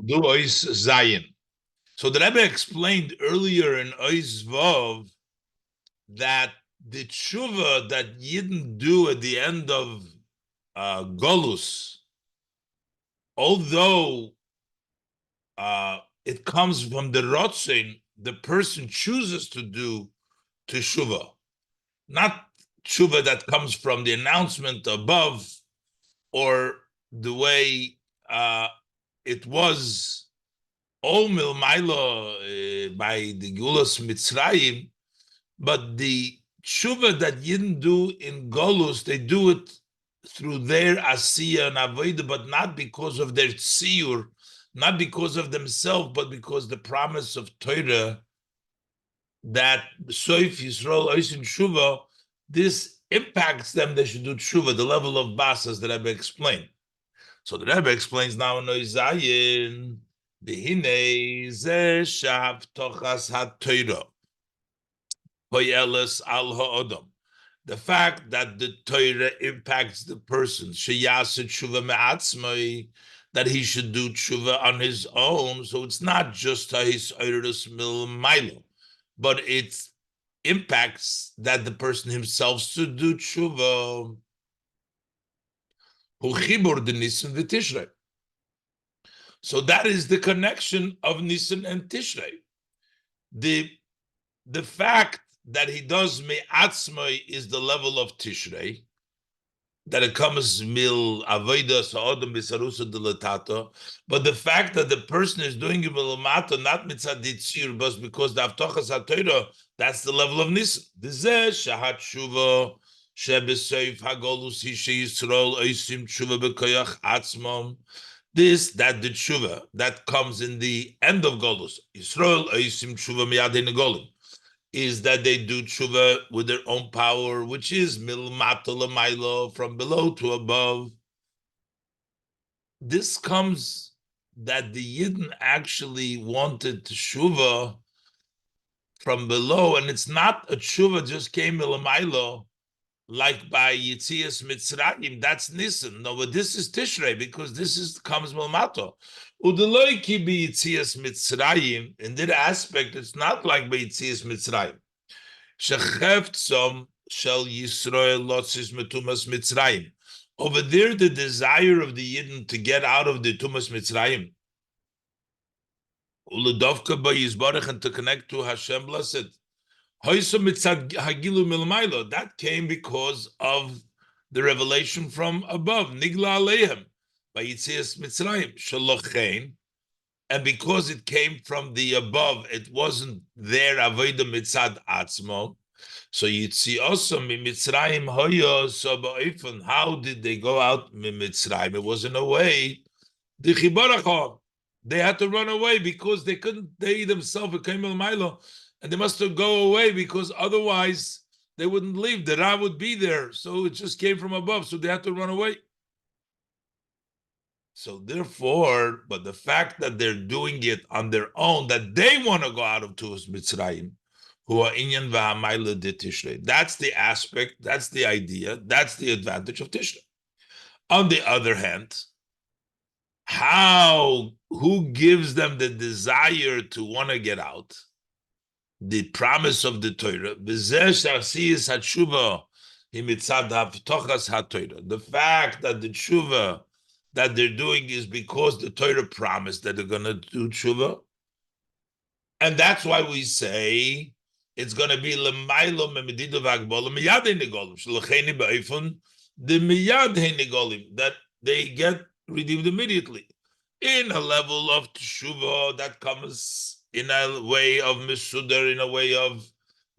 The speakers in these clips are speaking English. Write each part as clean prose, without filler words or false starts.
Do Ois Zayin. So the Rebbe explained earlier in Ois Vav that the tshuva that Yidden do at the end of Golus, although it comes from the Rotzin, the person chooses to do teshuva, not tshuva that comes from the announcement above or the way it was all milmaila by the Gulas Mitzrayim, but the tshuva that Yidden do in Golus, they do it through their asiya and avodah, but not because of their tziyur, not because of themselves, but because the promise of Torah that Soif Yisrael Oisin Tshuva, this impacts them, they should do Tshuva, the level of basas that Rebbe explained. So the Rebbe explains now in Oizayin, B'hinei zeh shav tochas ha-Torah, hoyeles al ha'odom. The fact that the Torah impacts the person, sheyaset tshuva me'atzmai, that he should do tshuva on his own. So it's not just his oiris mil milo, but it impacts that the person himself should do tshuva. Hu chibur de Nisan v'Tishrei. So that is the connection of Nisan and Tishrei. The fact that he does me'atzmai is the level of Tishrei, that it comes mil avodah sa'odom b'sarusa delatato, but the fact that the person is doing it milamato, not mitzad tzir, but because the avtochas haTorah, that's the level of Nisan. V'zeh shahat tshuva shebeseif hagolus hi sheYisrael oisim tshuva b'koyach atzmom. This, that the tshuva that comes in the end of Golus, Yisrael oisim tshuva miyadei negolim, is that they do tshuva with their own power, which is milmata l'maylo, from below to above. This comes that the Yidden actually wanted tshuva from below, and it's not a tshuva just came milmaylo, like by Yitzias Mitzrayim, that's Nisan. No, but this is Tishrei, because this is comes milmato. Udeloi ki be Yitzias Mitzrayim, in that aspect, it's not like by Yitzias Mitzrayim. Shecheftzom shel Yisrael lotzis metumas Mitzrayim. Over there, the desire of the Yidden to get out of the Tumas Mitzrayim. Uledovka ba Yisbarach, and to connect to Hashem blessed. That came because of the revelation from above. Nigla Alehem by Yitzias Mitzrayim Shalochein, and because it came from the above, it wasn't there Avodah Mitzad Atzmo. So Yitzi also Mitzrayim Hoyo Sobaifon. How did they go out Mitzrayim? It wasn't a way. The Chibarachon. They had to run away because they couldn't. They themselves came El Milo. And they must go away because otherwise they wouldn't leave. The Ra would be there. So it just came from above. So they had to run away. So therefore, but the fact that they're doing it on their own, that they want to go out of Tuas Mitzrayim, who are Inyan v'Hamayla de Tishrei. That's the aspect, that's the idea, that's the advantage of Tishrei. On the other hand, who gives them the desire to want to get out? The promise of the Torah. The fact that the tshuva that they're doing is because the Torah promised that they're going to do tshuva. And that's why we say it's going to be l'maylo memedido v'agbolim miyadei negolim sh'lecheni ba'ifun the miyadei negolim, that they get redeemed immediately in a level of tshuva that comes in a way of Misuder, in a way of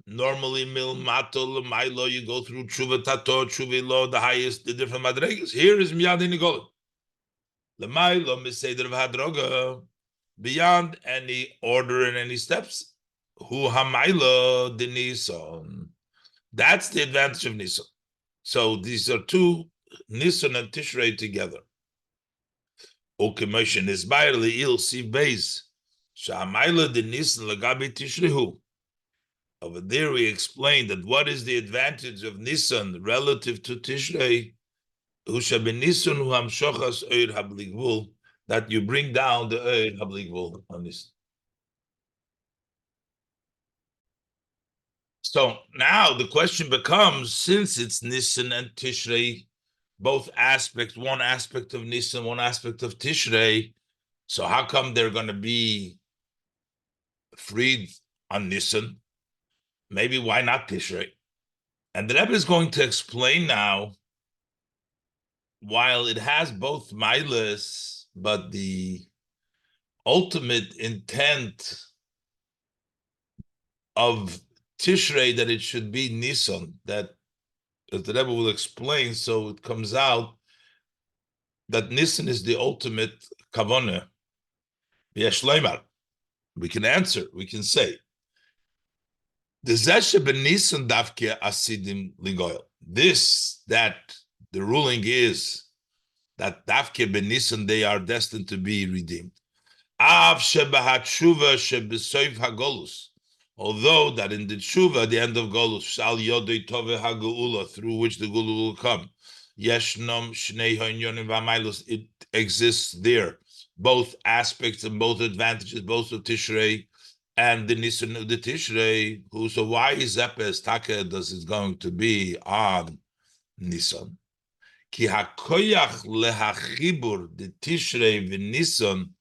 normally milmato l'maylo, you go through tshuva tato, tshuva lo, the highest, the different madregas. Here is miyadei negolim. L'maylo miseder v'hadroga, beyond any order and any steps. Hu hamaylo de Nisan. That's the advantage of Nisan. So these are two, Nisan and Tishrei together. Ukemoshen is barely ill see base. Sha'amayla de Nisan lagabi Tishrehu. Over there we explained that what is the advantage of Nisan relative to Tishrei? Usha ben Nisan hu hamshochas oir habligvul. that you bring down the Habligvul on this. So now the question becomes, since it's Nisan and Tishrei, both aspects, one aspect of Nisan, one aspect of Tishrei, so how come they're going to be freed on Nisan? Maybe why not Tishrei? And the Rebbe is going to explain now, while it has both milas, but the ultimate intent of Tishrei that it should be Nisan, that as the Rebbe will explain, so it comes out that Nisan is the ultimate kavanah. We can answer, we can say, this that the ruling is that dafke ben Nisan they are destined to be redeemed. Av shebahatshuva shebesoif hagolus. Although that in the tshuva, the end of golus, shal yodei tove hageula, through which the gulu will come, yeshnom shnei ha'inyonim v'amailus, it exists there, both aspects and both advantages, both of Tishrei and the Nisan of the Tishrei. So why is Epes Taka does it going to be on Nisan? Ki hakoyach lehachibur the Tishrei v'Nisan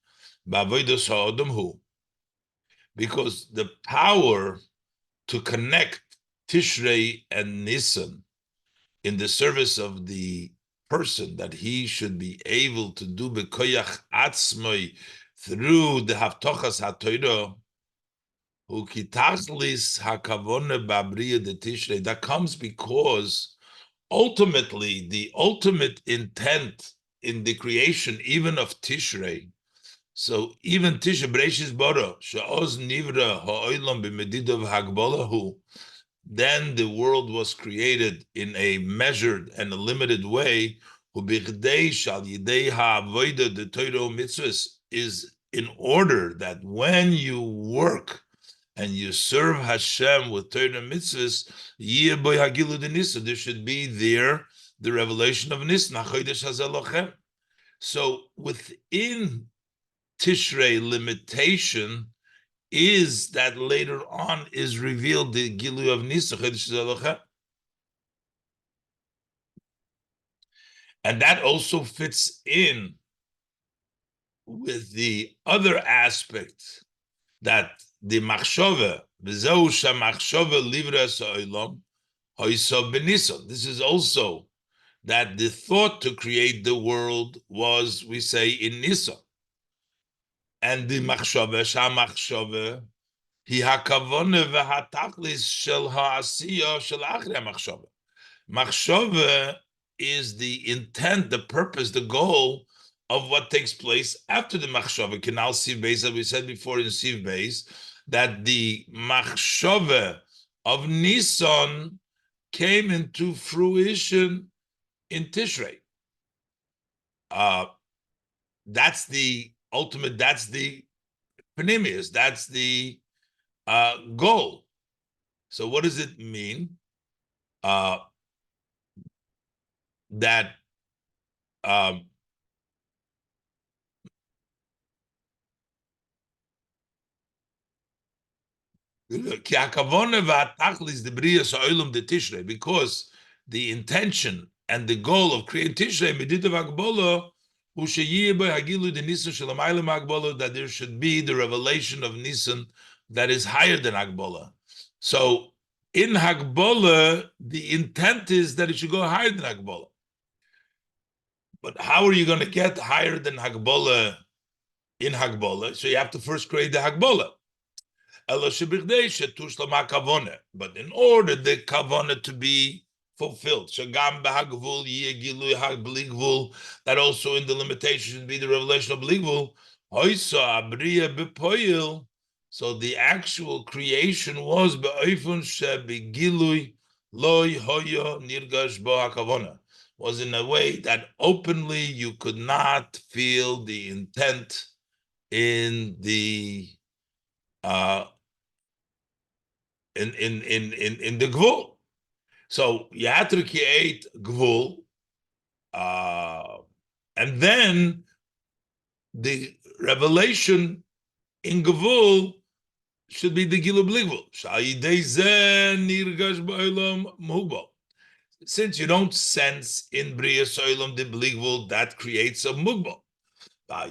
ba'avodos ha'odom hu. Because the power to connect Tishrei and Nisan in the service of the person, that he should be able to do bekoyach atzmoi through the haftochas ha'toiro, hu kitachlis hakavone babriya de Tishrei, that comes because ultimately the ultimate intent in the creation even of Tishrei. So even Tisha Breshis Bara, Sha'oz Nivra Ha'olam B'Medidav Hagbolahu, then the world was created in a measured and a limited way. U'bichdei Shal Yidei Ha'avoida the Torah Mitzvahs, is in order that when you work and you serve Hashem with Torah Mitzvahs, Yeh Boy Hagilu de Nisan, there should be there the revelation of Nisan, HaChodesh Hazeh Lochem. So within Tishrei limitation is that later on is revealed the Gilu of Nisan, and that also fits in with the other aspect that the machshove, v'zeu shamachshove livras ha'olam ha'isov b'nisan. This is also that the thought to create the world was, we say, in Nisan. And the machshove, shamachshove, hi hakavone v'hatachlis shel ha'asiya shel achri machshove. Machshove is the intent, the purpose, the goal of what takes place after the machshove. Canal Siv Beis, as we said before in Siv Beis, that the machshove of Nisan came into fruition in Tishrei. That's the ultimate, that's the panemius, that's the goal. So what does it mean? That because the intention and the goal of creating Tishrei, that there should be the revelation of Nisan that is higher than Hagbola. So in Hagbola, the intent is that it should go higher than Hagbola. But how are you going to get higher than Hagbola in Hagbola? So you have to first create the Hagbola. But in order the kavana to be fulfilled, that also in the limitation should be the revelation of Bligvul. So the actual creation was was in a way that openly you could not feel the intent in the in the gvul. So you had to create gvul, and then the revelation in Gevul should be the Gilu Bligvul. Since you don't sense in Bria Soilam the Bligvul, that creates a Mugbal. But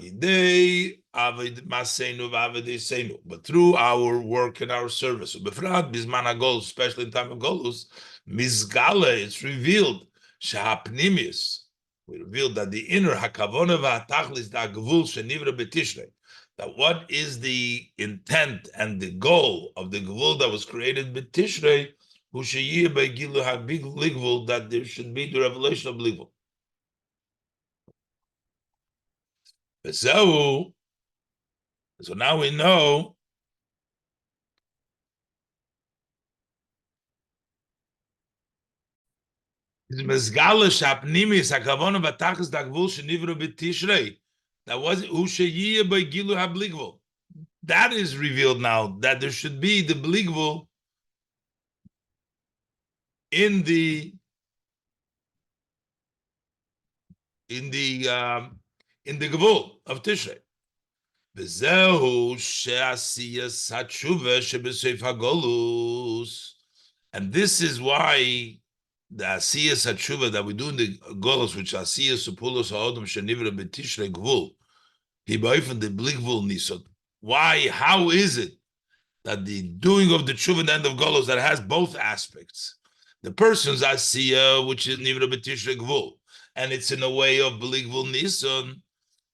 through our work and our service, especially in time of Golus, Mizgala, it's revealed, Shahapnimius, we revealed that the inner Hakavona v'Hatachlis da Gvul Shenivra B'Tishrei, that what is the intent and the goal of the Gvul that was created B'Tishrei, Hu Sheyiyeh B'Gilu HaBigvul, that there should be the revelation of Bligvul. So now we know that was that is revealed now, that there should be the bligvul in the gevul of Tishrei. And this is why the asiyas hatshuva that we do in the golos, which asiyas supulos ha'odom shenivra b'tishrei gvul, he ba'ifan the bligvul nisod. Why? How is it that the doing of the tshuva in the end of golos that has both aspects? The person's asiyah, which is nivra b'tishrei gvul, and it's in a way of bligvul nisod,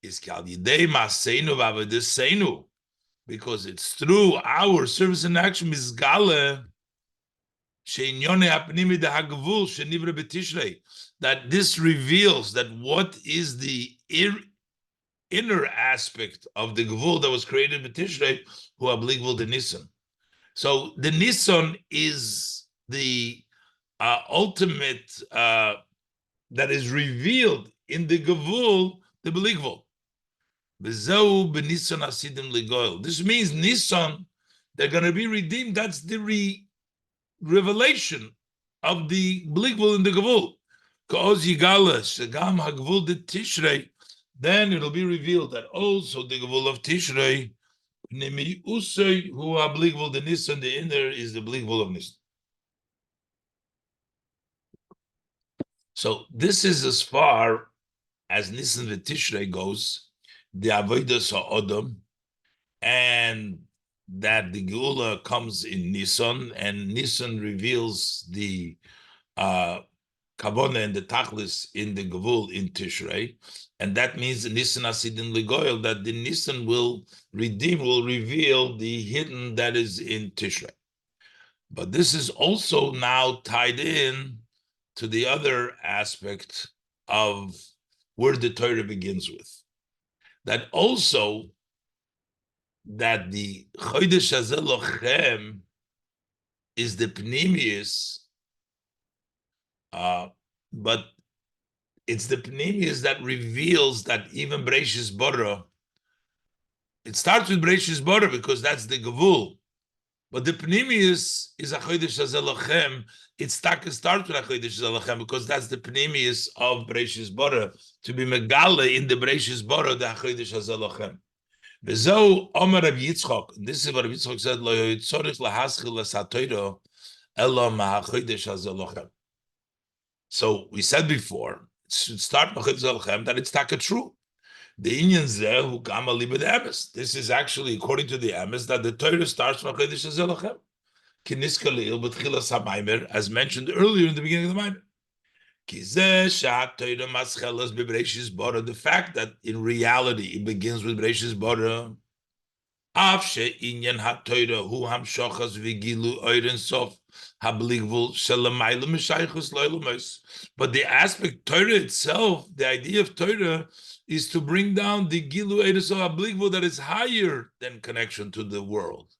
is kal yidei maseinu v'avodas seinu, because it's through our service and action mizgale that this reveals that what is the inner aspect of the gevul that was created b'tishrei, who are bligvul the nisan. So the nisan is the ultimate that is revealed in the gevul, the bligvul. This means Nisan, they're going to be redeemed. That's the revelation of the bligvul in the gevul. Then it'll be revealed that also the gevul of Tishrei, who are bligvul the Nisan, the inner is the bligvul of Nisan. So this is as far as Nisan the Tishrei goes, the avodas ha'odom, and that the Geula comes in Nisan, and Nisan reveals the Kavona and the Tachlis in the Gevul in Tishrei, and that means the Nisan Asidin Ligoyel, that the Nisan will reveal the hidden that is in Tishrei. But this is also now tied in to the other aspect of where the Torah begins with. That also, that the Chodesh Hazeh Lochem is the Pnimius, but it's the Pnimius that reveals that even Breishis Bara, it starts with Breishis Bara because that's the Gevul, but the Pnimius is a Chodesh Hazeh Lochem. It starts with a Chodesh Hazeh Lochem because that's the Pnimius of Breishis Bara, to be Megala in the Breishis Bara, the Chodesh Hazeh Lochem. This is what Rabbi Yitzchok said, Lo yitzorich lahaschil lesatoiro elo ma'achodesh hazeh lochem. So we said before, it should start ma'achodesh hazeh lochem, that it's taka true. The inyan zeh hu gam aliba the emes. This is actually according to the emes that the Torah starts ma'achodesh hazeh lochem. Kiniska leil b'tchilas ha'maimer, as mentioned earlier in the beginning of the maimer. The fact that in reality it begins with Breishis Bara, but the aspect Torah itself, the idea of Torah is to bring down the Gilu Eirin Sof HaBligvul that is higher than connection to the world.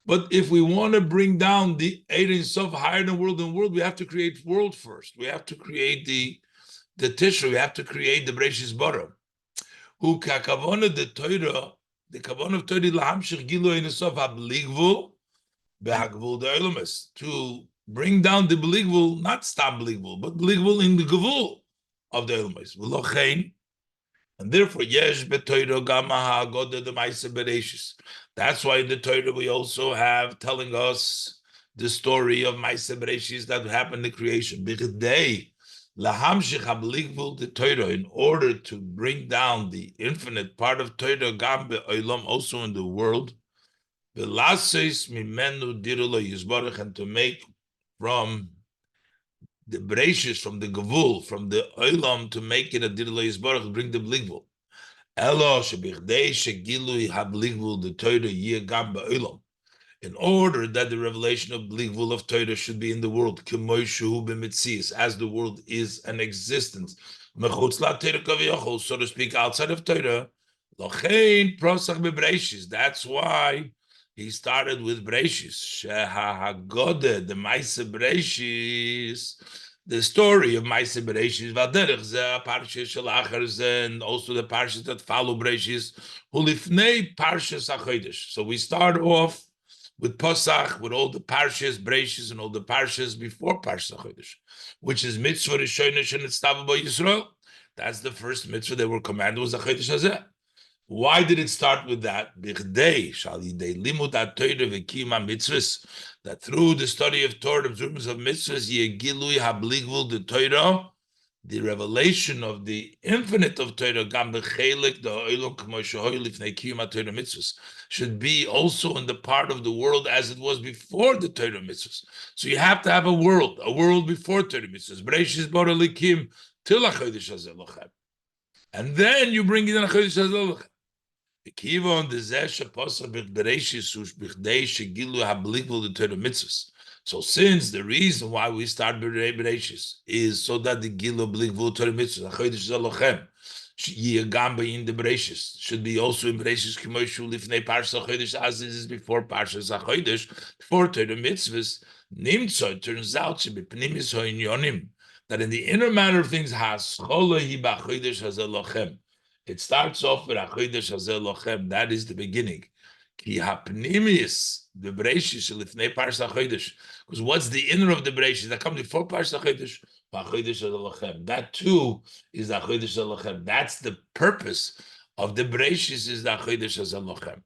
But if we want to bring down the Eirin Sof higher than world and world, we have to create world first. We have to create the Tishrei. We have to create the Breishis Bara. Who kakavona the Torah, the kavanah of Torah lahamshich gilu Eirin Sof habligvul behagvul de'olamis, to bring down the bligvul, not stop bligvul, but bligvul in the gevul of the olamis. V'lochein And therefore, yesh b'Torah gama ha'agoda d'maaseh bereshis. That's why in the Torah we also have telling us the story of maaseh bereshis that happened in creation. B'chidei lahamshich habligvul the Torah, in order to bring down the infinite part of Torah gam be'olam, also in the world. V'laseis mimenu dirulo yizbarach, and to make from the bereshis, from the gavul, from the olam, to make it a dirulo yizbarach, bring the bligvul. Elo shebichdei shegilui habligvul the Torah yeh gam be'olam, in order that the revelation of bligvul of Torah should be in the world, k'moy shehu b'mitzias, as the world is an existence, mechutz la Torah kaviyachol, so to speak, outside of Torah. Lochein prosach be'breishis. That's why he started with breishis. Shehahagode, the Maaseh Breishis, the story of Maaseh Bereshis, Vaderech Zeh, Parshas Shel Achar Zeh, and also the Parshas that follow Bereshis, Hulifnei Parshas HaChodesh. So we start off with Pesach, with all the Parshas, Bereshis, and all the Parshas before Parshas HaChodesh, which is Mitzvah Rishonos and Nitztav Bo Yisrael. That's the first mitzvah they were commanded, was HaChodesh Hazeh. Why did it start with that? Bichdei shal yidei limud ha-Torah v'kiyum mitzvahs, that through the study of Torah, the terms of mitzvahs, yegilui habligvul the Torah, the revelation of the infinite of Torah, gam b'chelik the oilom k'mo shehoy lifnei kiyum ha-Torah mitzvahs, should be also in the part of the world as it was before the Torah mitzvahs. So you have to have a world before Torah mitzvahs. Bereishis bara likim till ha-chodesh hazeh lochem. And then you bring it in ha-chodesh hazeh lochem. So since the reason why we start Bereshis is so that the Gilu Blikvul Torah Mitzvahs, HaChodesh Zalochem, Yigamba in the Bereshis, should be also in Bereshis K'moshu Lifnei Parshas HaChodesh, as it is before Parshas HaChodesh, before Torah Mitzvahs. Nimtzo, it turns out to be Pnimis HaInyonim, that in the inner matter of things, Haschola Hi BaChodesh Hazalochem. It starts off with HaChodesh Hazeh Lochem. That is the beginning. Ki hapnimis, the Bereshis lifnei Parshas HaChodesh. Because what's the inner of the Bereshis that comes before Parshas HaChodesh? HaChodesh Hazeh Lochem. That too is the HaChodesh Hazeh Lochem. That's the purpose of the Bereshis, is the HaChodesh Hazeh Lochem.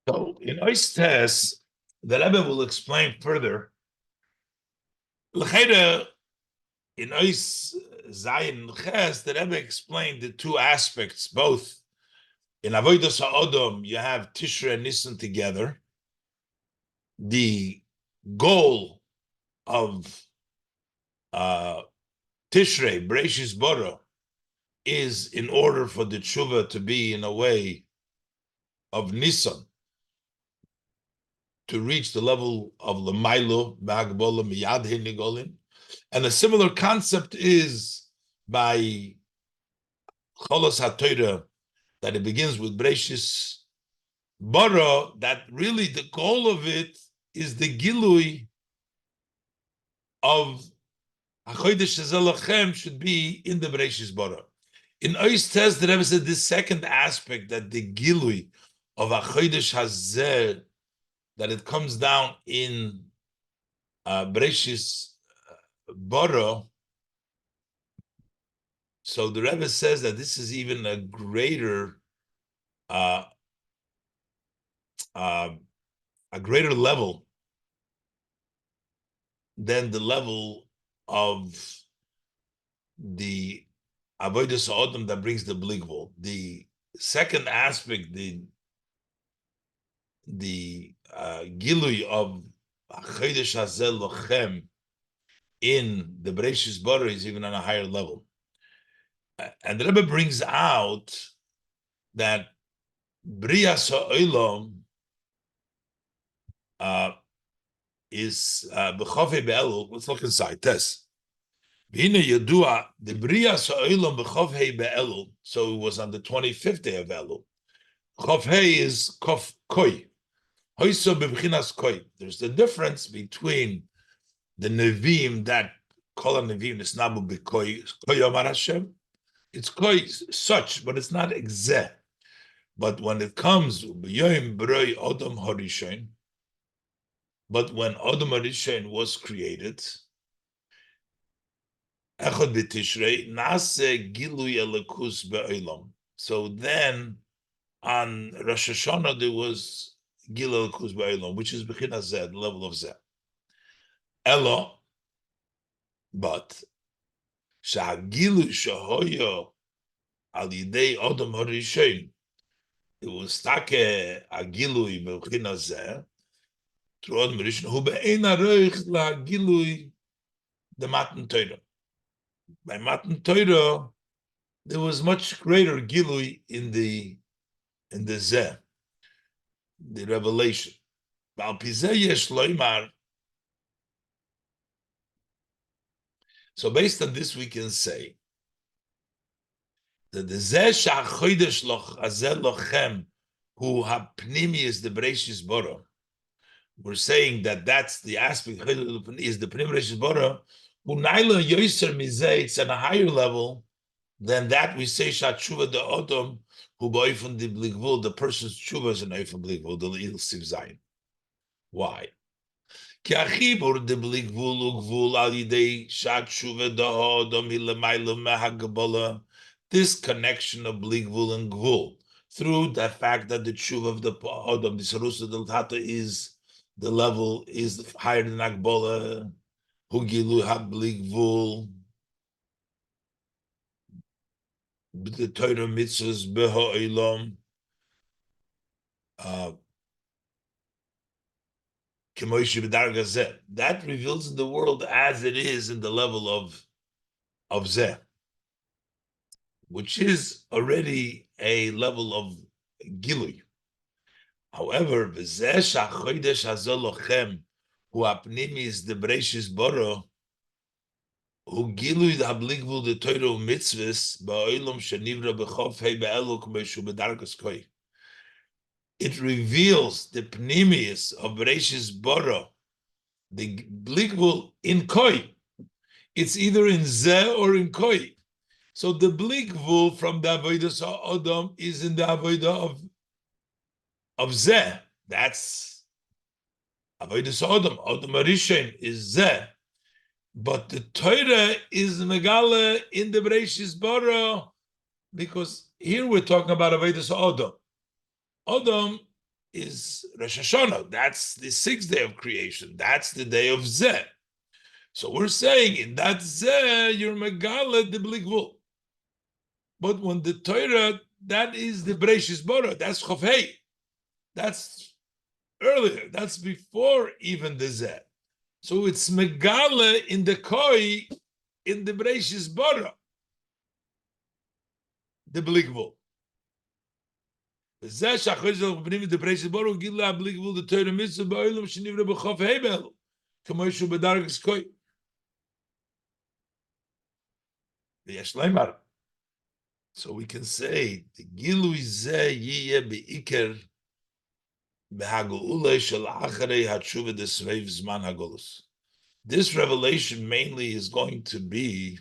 So in Oistes, the Rebbe will explain further. L'cheira, in Ois Zayin Ches, the Rebbe explained the two aspects, both in Avodas HaOdom, you have Tishrei and Nisan together. The goal of Tishrei, Bereshis Bara, is in order for the tshuva to be in a way of Nisan, to reach the level of L'maylo, B'hagbola, Miyad Nigolin. And a similar concept is by Cholos HaTorah, that it begins with Bereshis Bara, that really the goal of it is the Gilui of HaChodesh Hazeh Lochem should be in the Bereshis Bara. In Oistes, the Rebbe said this second aspect, that the Gilui of HaChodesh Hazeh, that it comes down in Bereshis Bara. So the Rebbe says that this is even a greater level than the level of the Avodas HaOdom that brings the Bligvul. The second aspect, the Gilui of Chodesh Hazeh Lochem in the Bereshis Bara is even on a higher level. And the Rebbe brings out that Brias HaOlam is B'chofei Be'elul. Let's look inside. Tess. V'hine Yedua, the Brias HaOlam B'chofei Be'elul. So it was on the 25th day of Elul. Chofei is Kof Koi. Hoyso B'bchinas Koi. There's the difference between the Nevi'im that Kol HaNevi'im Nisnabu B'Koi Yomar Hashem. It's Koi such, but it's not exact. But when it comes B'Yom Broi Odom Harishon, but when Odom Harishon was created, Echad b'Tishrei nase gilui elikus be'olam. So then on Rosh Hashanah there was gilui elikus be'olam, which is b'chinas zeh, the level of zeh. Elo, but sha'gilui shahoyo al yidei odom harishon. It was take a gilui b'chinas zeh. Through Odom harishon, hu be'ein aroich la gilui the Matan Torah. By Matan Torah, there was much greater gilui in the Zeh, the revelation. So based on this, we can say that the Zeh Sha'chodesh Azeh Lochem, who hapnimi is the Bereshis Bara. We're saying that that's the aspect is the Pnim Bereshis Bara. Who Naila Yoser Mizeh, it's on a higher level than that. We say Shatshuva the Odom, who boifun the Bligvul, the person's tshuva is an Eifun Bligvul, the Leil Siv Zayin. Why? Ki achibur de Bligvul ugvul al yidei Shatshuva the Odom hilamayla mehagabola. This connection of Bligvul and Gvul through the fact that the tshuva of the Odom, the Sarusa del Tata, is the level is higher than Agbola, who gilu ha Bligvul. The Torah mitzvahs beho'ilam that reveals in the world as it is in the level of Zeh, which is already a level of Gilui. However, V'zeh sha'chodesh hazeh lochem, who apnimi is the Bereshis Bara, who Gilui habligvul the Torah mitzvahs ba'olam shenivra b'chof hei be'elu k'meshu b'dargas koi. It reveals the pnimius of Bereshis Bara, the bligvul in koi. It's either in Zeh or in koi. So the bligvul from the avodah Adam is in the avodah of Zeh. That's avodah Adam. Adam Arishan is Zeh. But the Torah is Megala in the Bereshis Bara, because here we're talking about avodah Adam. Adam is Rosh Hashanah. That's the 6th day of creation. That's the day of Zeh. So we're saying in that Zeh, you're Megala the Bligvul. But when the Torah, that is the Bereshis Bara, that's Chofei. That's earlier. That's before even the Zeh. So it's Megala in the Koi, in the Bereshis Bara, the Bligvul. The Zeh Shachoj the Bereshis Bara, Gila Bligvul, the Torah Mitzvah, Ba'olam Shenivra B'Chofei Bel, Kamoshu B'Dargas Koi. So we can say the Gilui Zeh Yiyeh Be'iker this revelation mainly is going to be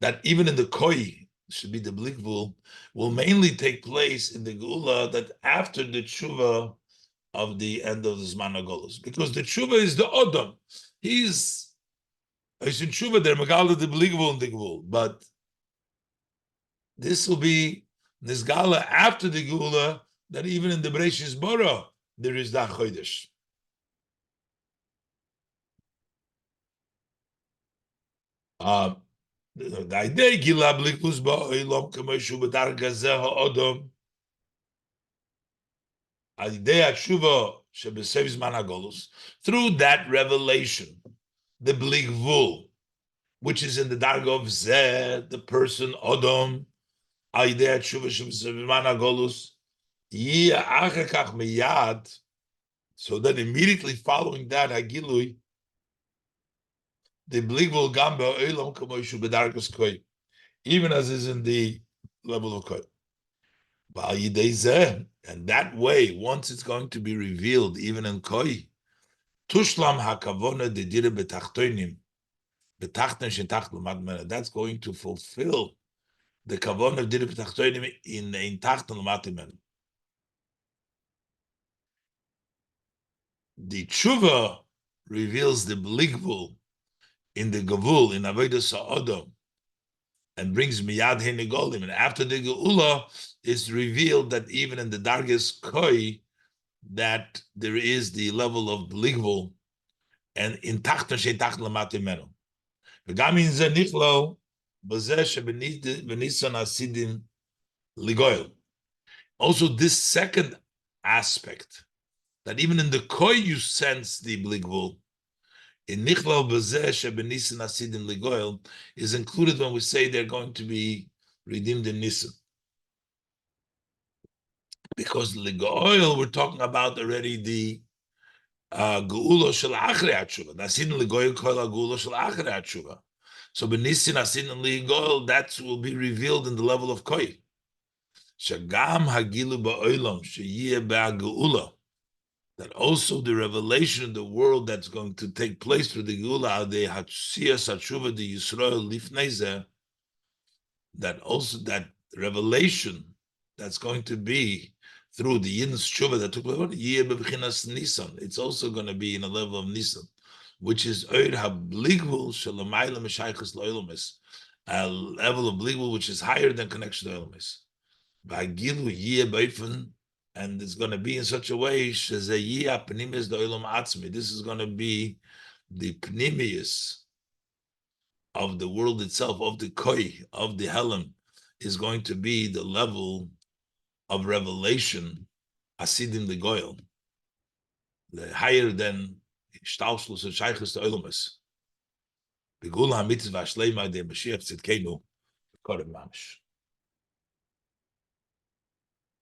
that even in the koi, should be the blikvul, will mainly take place in the geula that after the tshuva of the end of the zman hagolus, because the tshuva is the odom. He's in tshuva there megala the blikvul and the geul, but this will be this gala after the geula. That even in the Bereshis Bara, there is the Chodesh. The idea Gila Blikus Ba'olam Kameshu B'Darga Zeh Ha'odom Idea Tshuva Shebesev Zman HaGolus, through that revelation, the Bligvul, which is in the Darga of Zeh, the person Odom, Idea Tshuva Shebesev Zman HaGolus, so then immediately following that, Hagilui, the bligvul gam be'olam kamoshu b'dargas koi, even as is in the level of koi. And that way, once it's going to be revealed, even in koi, tushlam hakavona dedire betachtoinim, betachton shetachlu madmena. That's going to fulfill the kavona of dire betachtoinim in tachton madmena. The tshuva reveals the bligvul in the Gavul, in Avodah Sa'odom, and brings Miyad Henegolim. And after the Geula, it's revealed that even in the Dargis Koi, that there is the level of Bligvul, and in Tachta Sheitach Lamati Menu. V'gam in Ze Nichlo, B'zeh Shebenisan Asidim Ligoil. Also, this second aspect, that even in the Koi you sense the Bligvul, in Nichlal B'zeh Shebenisan Asidim Ligoil, is included when we say they're going to be redeemed in Nisan. Because Ligoil, we're talking about already the Geula Shel Achrei HaTshuva. Nasin Ligoil Kol Geula Shel Achrei HaTshuva. So Benisin Asin and Ligoil, that will be revealed in the level of Koi. Shagam Hagilu Ba'olam Sheyeh Ba'Geula. That also the revelation of the world that's going to take place through the Geula, the Hatziyas HaTshuva, the Yisrael Lifnei, that also that revelation that's going to be through the Yin's Tshuva that took place, Nisan. It's also going to be in a level of Nisan, which is Oir HaBligvul Shalamayla Meshaychus Loilamis, a level of Bligvul which is higher than connection to Loilamis. Ba'gilu Yeh Beifen, and it's going to be in such a way, this is going to be the pnimius of the world itself, of the koi, of the Helam, is going to be the level of revelation, asidim legoil, higher than shtalshlus and shaychus to oilumus. Begula hamitzvah shleima de Mashiach tzidkenu, korim mamish.